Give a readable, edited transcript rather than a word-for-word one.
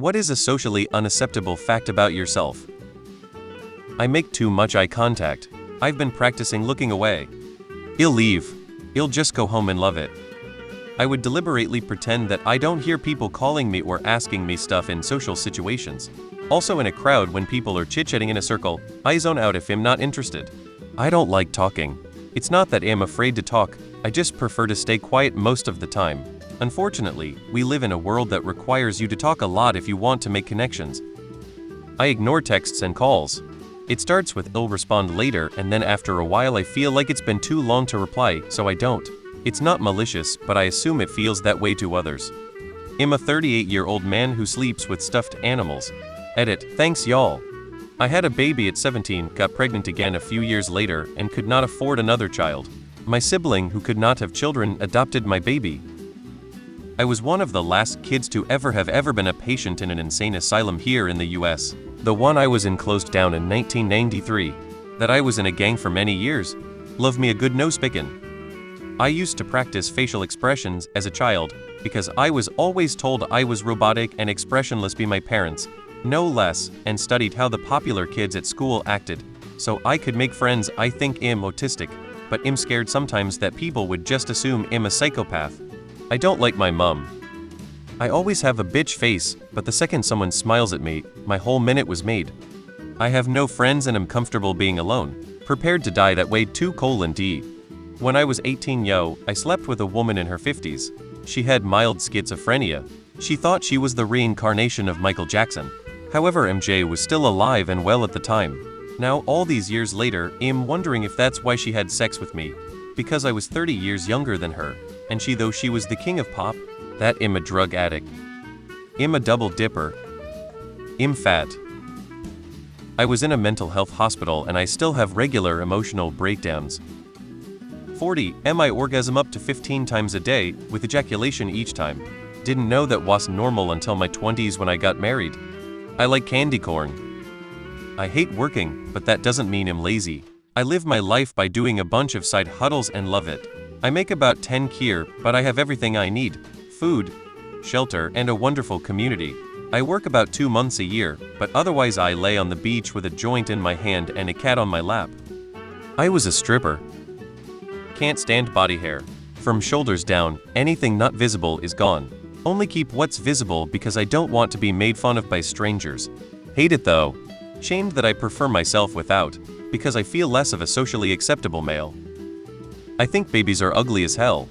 What is a socially unacceptable fact about yourself? I make too much eye contact. I've been practicing looking away. I'll leave. I'll just go home and love it. I would deliberately pretend that I don't hear people calling me or asking me stuff in social situations. Also in a crowd when people are chit-chatting in a circle, I zone out if I'm not interested. I don't like talking. It's not that I'm afraid to talk, I just prefer to stay quiet most of the time. Unfortunately, we live in a world that requires you to talk a lot if you want to make connections. I ignore texts and calls. It starts with "I'll respond later" and then after a while I feel like it's been too long to reply, so I don't. It's not malicious, but I assume it feels that way to others. I'm a 38-year-old man who sleeps with stuffed animals. Edit, thanks y'all. I had a baby at 17, got pregnant again a few years later, and could not afford another child. My sibling, who could not have children, adopted my baby. I was one of the last kids to ever been a patient in an insane asylum here in the US. The one I was in closed down in 1993. That I was in a gang for many years. Love me a good nose pickin'. I used to practice facial expressions as a child, because I was always told I was robotic and expressionless by my parents, no less, and studied how the popular kids at school acted, so I could make friends. I think I'm autistic, but I'm scared sometimes that people would just assume I'm a psychopath. I don't like my mom. I always have a bitch face, but the second someone smiles at me, my whole minute was made. I have no friends and am comfortable being alone, prepared to die that way too. D. When I was 18, I slept with a woman in her 50s. She had mild schizophrenia. She thought she was the reincarnation of Michael Jackson. However, MJ was still alive and well at the time. Now, all these years later, I'm wondering if that's why she had sex with me. Because I was 30 years younger than her, and though she was the king of pop, that I'm a drug addict. I'm a double dipper. I'm fat. I was in a mental health hospital and I still have regular emotional breakdowns. 40, I orgasm up to 15 times a day, with ejaculation each time. Didn't know that was normal until my 20s when I got married. I like candy corn. I hate working, but that doesn't mean I'm lazy. I live my life by doing a bunch of side hustles and love it. I make about 10 here, but I have everything I need. Food, shelter, and a wonderful community. I work about 2 months a year, but otherwise I lay on the beach with a joint in my hand and a cat on my lap. I was a stripper. Can't stand body hair. From shoulders down, anything not visible is gone. Only keep what's visible because I don't want to be made fun of by strangers. Hate it though. Shamed that I prefer myself without, because I feel less of a socially acceptable male. I think babies are ugly as hell.